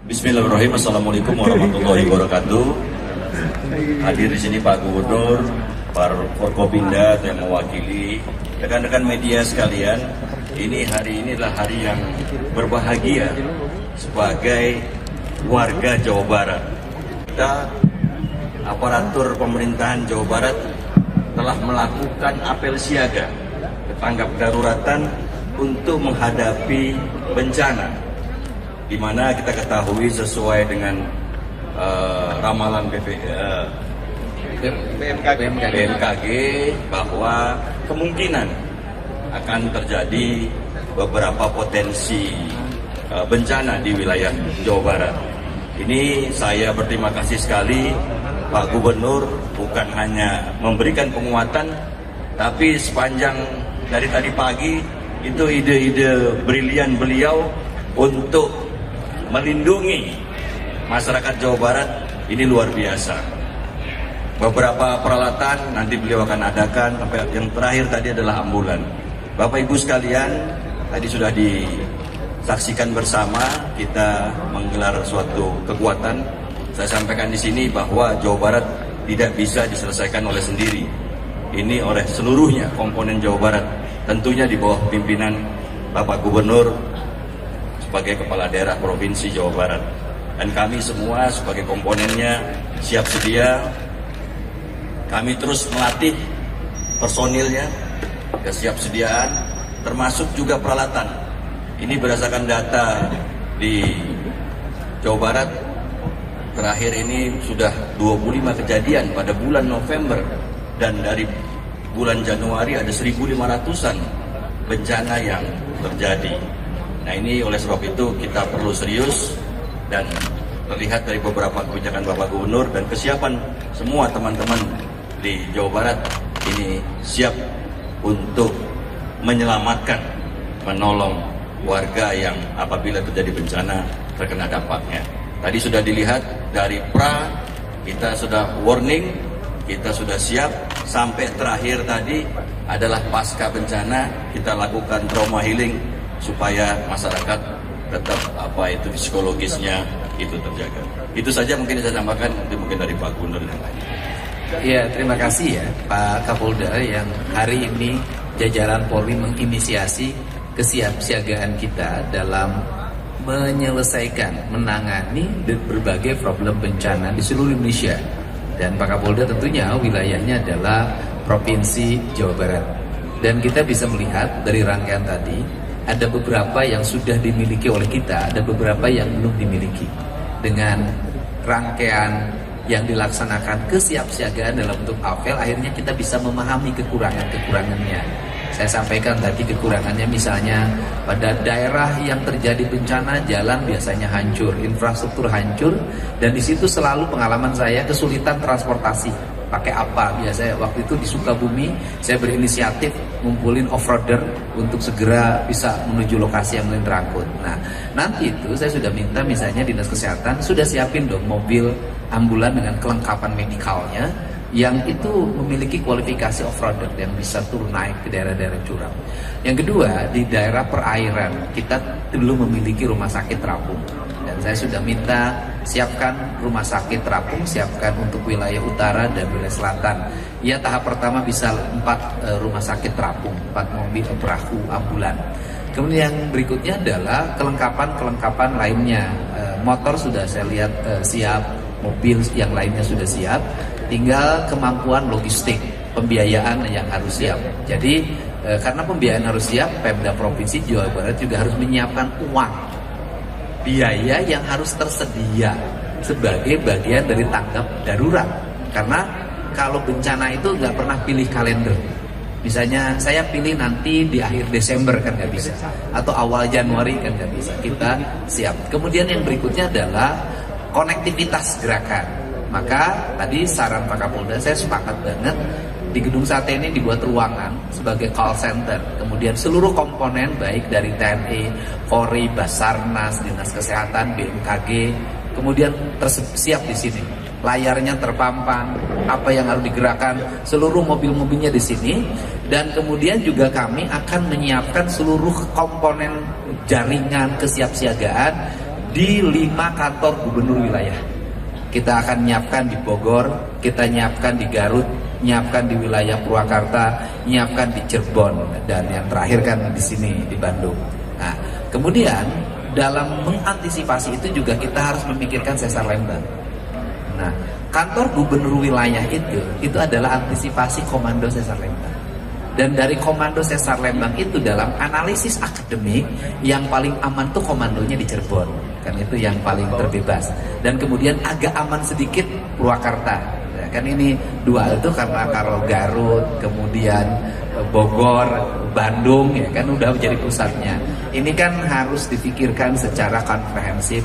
Bismillahirrahmanirrahim. Assalamualaikum warahmatullahi wabarakatuh. Hadir di sini Pak Gubernur, Pak Forkopimda yang mewakili rekan-rekan media sekalian. Hari ini adalah hari yang berbahagia sebagai warga Jawa Barat. Kita aparatur pemerintahan Jawa Barat telah melakukan apel siaga tanggap daruratan untuk menghadapi bencana, di mana kita ketahui sesuai dengan ramalan BMKG bahwa kemungkinan akan terjadi beberapa potensi bencana di wilayah Jawa Barat. Ini saya berterima kasih sekali Pak Gubernur, bukan hanya memberikan penguatan, tapi sepanjang dari tadi pagi itu ide-ide brilian beliau untuk melindungi masyarakat Jawa Barat ini luar biasa. Beberapa peralatan nanti beliau akan adakan, sampai yang terakhir tadi adalah ambulan. Bapak Ibu sekalian, tadi sudah disaksikan bersama kita menggelar suatu kekuatan. Saya sampaikan di sini bahwa Jawa Barat tidak bisa diselesaikan oleh sendiri. Ini oleh seluruhnya komponen Jawa Barat, tentunya di bawah pimpinan Bapak Gubernur sebagai Kepala Daerah Provinsi Jawa Barat. Dan kami semua sebagai komponennya siap sedia. Kami terus melatih personilnya, kesiapsediaan, termasuk juga peralatan. Ini berdasarkan data di Jawa Barat, terakhir ini sudah 25 kejadian pada bulan November, dan dari bulan Januari ada 1.500-an bencana yang terjadi. Nah, ini oleh sebab itu kita perlu serius, dan terlihat dari beberapa kebijakan Bapak Gubernur dan kesiapan semua teman-teman di Jawa Barat ini siap untuk menyelamatkan, menolong warga yang apabila terjadi bencana terkena dampaknya. Tadi sudah dilihat dari kita sudah warning, kita sudah siap, sampai terakhir tadi adalah pasca bencana kita lakukan trauma healing supaya masyarakat tetap psikologisnya itu terjaga. Itu saja mungkin saya sampaikan, nanti mungkin dari Pak Gubernur yang lain. Ya, terima kasih ya Pak Kapolda yang hari ini jajaran Polri menginisiasi kesiapsiagaan kita dalam menyelesaikan, menangani berbagai problem bencana di seluruh Indonesia. Dan Pak Kapolda tentunya wilayahnya adalah Provinsi Jawa Barat. Dan kita bisa melihat dari rangkaian tadi, ada beberapa yang sudah dimiliki oleh kita, ada beberapa yang belum dimiliki. Dengan rangkaian yang dilaksanakan kesiapsiagaan dalam bentuk apel, akhirnya kita bisa memahami kekurangan-kekurangannya. Saya sampaikan tadi kekurangannya misalnya pada daerah yang terjadi bencana, jalan biasanya hancur, infrastruktur hancur, dan di situ selalu pengalaman saya kesulitan transportasi. Pakai apa? Biasanya waktu itu di Sukabumi saya berinisiatif ngumpulin off-roader untuk segera bisa menuju lokasi yang paling terangkut. Nah, nanti itu saya sudah minta misalnya Dinas Kesehatan sudah siapin dong mobil ambulan dengan kelengkapan medikalnya yang itu memiliki kualifikasi off-roader yang bisa turun naik ke daerah-daerah curam. Yang kedua, di daerah perairan kita belum memiliki rumah sakit terapung, dan saya sudah minta siapkan rumah sakit terapung, siapkan untuk wilayah utara dan wilayah selatan. Ya, tahap pertama bisa 4 rumah sakit terapung, 4 mobil perahu ambulan. Kemudian yang berikutnya adalah kelengkapan lainnya. Motor sudah saya lihat siap, mobil yang lainnya sudah siap, tinggal kemampuan logistik, pembiayaan yang harus siap. Jadi karena pembiayaan harus siap, Pemda Provinsi Jawa Barat juga harus menyiapkan uang, biaya yang harus tersedia sebagai bagian dari tanggap darurat. Karena kalau bencana itu nggak pernah pilih kalender. Misalnya saya pilih nanti di akhir Desember, kan nggak bisa, atau awal Januari, kan nggak bisa. Kita siap. Kemudian yang berikutnya adalah konektivitas gerakan. Maka tadi saran Pak Kapolda, saya sepakat banget, di Gedung Sate ini dibuat ruangan sebagai call center. Kemudian seluruh komponen baik dari TNI, Polri, Basarnas, Dinas Kesehatan, BMKG, kemudian siap di sini. Layarnya terpampang, apa yang harus digerakkan, seluruh mobil-mobilnya di sini. Dan kemudian juga kami akan menyiapkan seluruh komponen jaringan kesiapsiagaan di 5 kantor gubernur wilayah. Kita akan nyiapkan di Bogor, kita nyiapkan di Garut, nyiapkan di wilayah Purwakarta, nyiapkan di Cirebon, dan yang terakhir kan di sini di Bandung. Nah, kemudian dalam mengantisipasi itu juga kita harus memikirkan sesar Lembang. Nah, kantor gubernur wilayah itu adalah antisipasi komando sesar Lembang. Dan dari komando sesar Lembang itu dalam analisis akademik yang paling aman tuh komandonya di Cirebon, kan itu yang paling terbebas. Dan kemudian agak aman sedikit Purwakarta, ya, kan ini dua itu karena kalau Garut, kemudian Bogor, Bandung, ya kan udah menjadi pusatnya. Ini kan harus dipikirkan secara komprehensif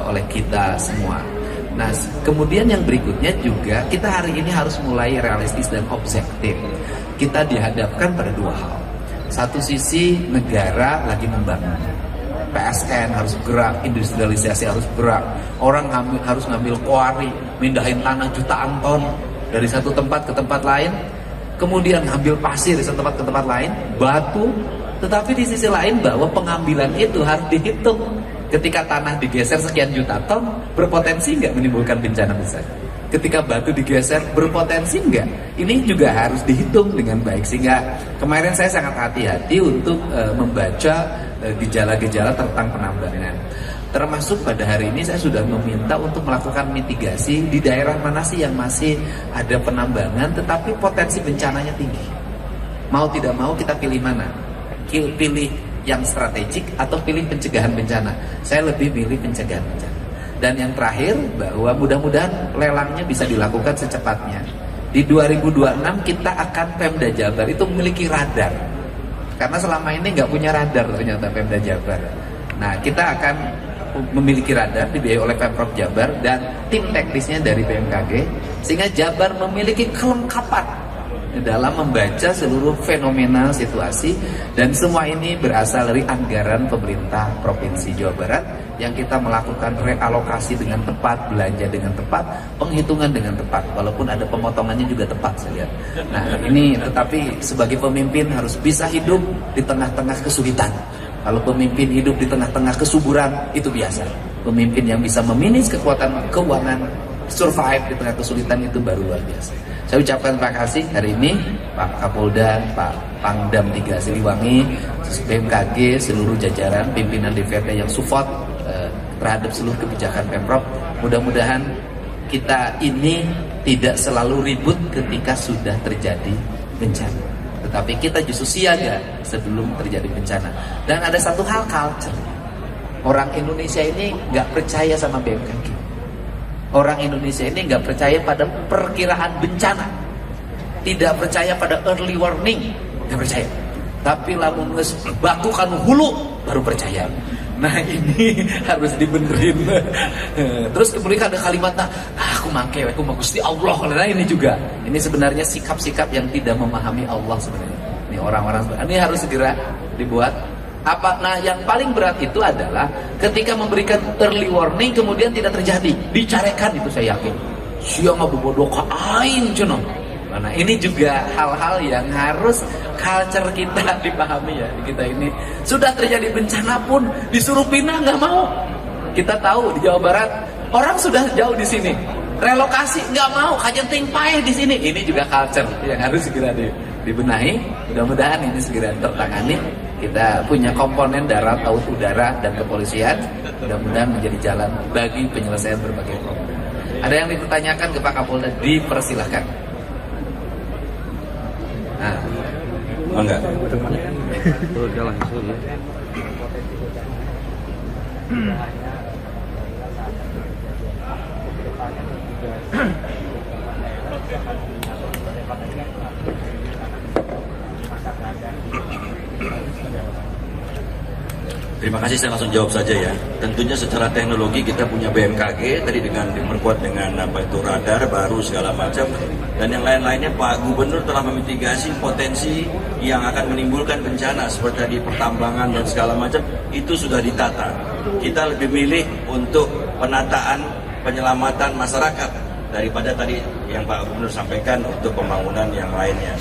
oleh kita semua. Nah, kemudian yang berikutnya juga kita hari ini harus mulai realistis dan objektif. Kita dihadapkan pada dua hal. Satu sisi negara lagi membangun, PSN harus gerak, industrialisasi harus gerak, orang harus ngambil kuari, mindahin tanah jutaan ton dari satu tempat ke tempat lain, kemudian ngambil pasir dari satu tempat ke tempat lain, batu. Tetapi di sisi lain bahwa pengambilan itu harus dihitung. Ketika tanah digeser sekian juta ton, berpotensi nggak menimbulkan bencana besar? Ketika batu digeser, berpotensi enggak? Ini juga harus dihitung dengan baik. Sehingga kemarin saya sangat hati-hati untuk membaca gejala-gejala tentang penambangan. Termasuk pada hari ini saya sudah meminta untuk melakukan mitigasi di daerah mana sih yang masih ada penambangan tetapi potensi bencananya tinggi. Mau tidak mau kita pilih mana? Pilih yang strategik atau pilih pencegahan bencana? Saya lebih pilih pencegahan bencana. Dan yang terakhir bahwa mudah-mudahan lelangnya bisa dilakukan secepatnya. Di 2026 kita akan Pemda Jabar itu memiliki radar. Karena selama ini nggak punya radar ternyata Pemda Jabar. Nah, kita akan memiliki radar dibiayai oleh Pemprov Jabar dan tim teknisnya dari BMKG, sehingga Jabar memiliki kelengkapan dalam membaca seluruh fenomena situasi, dan semua ini berasal dari anggaran pemerintah Provinsi Jawa Barat yang kita melakukan realokasi dengan tepat, belanja dengan tepat, penghitungan dengan tepat, walaupun ada pemotongannya juga tepat saya lihat. Nah, ini tetapi sebagai pemimpin harus bisa hidup di tengah-tengah kesulitan. Kalau pemimpin hidup di tengah-tengah kesuburan, itu biasa. Pemimpin yang bisa memanage kekuatan keuangan, survive di tengah kesulitan, itu baru luar biasa. Saya ucapkan terima kasih hari ini Pak Kapolda, Pak Pangdam 3 Siliwangi, BMKG, seluruh jajaran pimpinan DPRD yang support terhadap seluruh kebijakan Pemprov. Mudah-mudahan kita ini tidak selalu ribut ketika sudah terjadi bencana, tetapi kita justru siaga sebelum terjadi bencana. Dan ada satu hal, culture. Orang Indonesia ini nggak percaya sama BMKG. Orang Indonesia ini nggak percaya pada perkiraan bencana, tidak percaya pada early warning, nggak percaya. Tapi lamun geus batu kan hulu baru percaya. Nah, ini harus dibenerin. Terus kemudian ada kalimatnya, aku mangke, aku Gusti Allah. Nah, ini juga, ini sebenarnya sikap-sikap yang tidak memahami Allah sebenarnya. Ini orang-orang ini harus segera dibuat. Apa? Nah, yang paling berat itu adalah ketika memberikan early warning kemudian tidak terjadi, dicarekan, itu saya yakin. Siapa bobodoh ka aing cenah. Nah, ini juga hal-hal yang harus culture kita dipahami ya. Kita ini sudah terjadi bencana pun disuruh pindah nggak mau. Kita tahu di Jawa Barat orang sudah jauh di sini, relokasi nggak mau, kajenting paeh di sini. Ini juga culture yang harus segera dibenahi. Mudah-mudahan ini segera tertangani. Kita punya komponen darat, laut, udara, dan kepolisian. Mudah-mudahan menjadi jalan bagi penyelesaian berbagai problem. Ada yang dipertanyakan ke Pak Kapolda, dipersilahkan. Nah, enggak. Terima kasih, saya langsung jawab saja ya. Tentunya secara teknologi kita punya BMKG tadi dengan diperkuat dengan apa itu radar baru segala macam, dan yang lain-lainnya Pak Gubernur telah memitigasi potensi yang akan menimbulkan bencana seperti tadi pertambangan dan segala macam, itu sudah ditata. Kita lebih milih untuk penataan penyelamatan masyarakat daripada tadi yang Pak Gubernur sampaikan untuk pembangunan yang lainnya.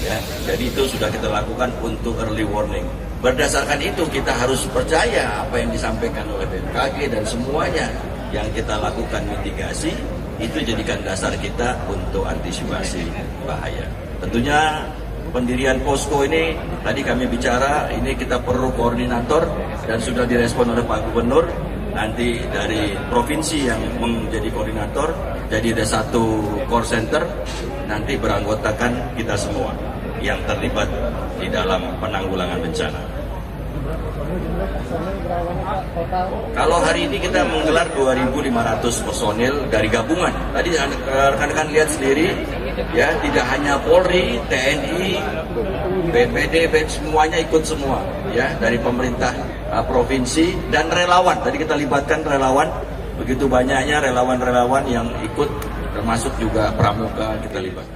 Ya, jadi itu sudah kita lakukan untuk early warning. berdasarkan itu kita harus percaya apa yang disampaikan oleh BMKG dan semuanya yang kita lakukan mitigasi itu jadikan dasar kita untuk antisipasi bahaya. Tentunya pendirian posko ini tadi kami bicara, ini kita perlu koordinator dan sudah direspon oleh Pak Gubernur. Nanti dari provinsi yang menjadi koordinator, jadi ada satu core center, nanti beranggotakan kita semua yang terlibat di dalam penanggulangan bencana. Kalau hari ini kita menggelar 2.500 personil dari gabungan. Tadi rekan-rekan lihat sendiri, ya, tidak hanya Polri, TNI, BPD, semuanya ikut semua, ya, dari pemerintah provinsi dan relawan. Tadi kita libatkan relawan, begitu banyaknya relawan-relawan yang ikut, termasuk juga pramuka kita libat.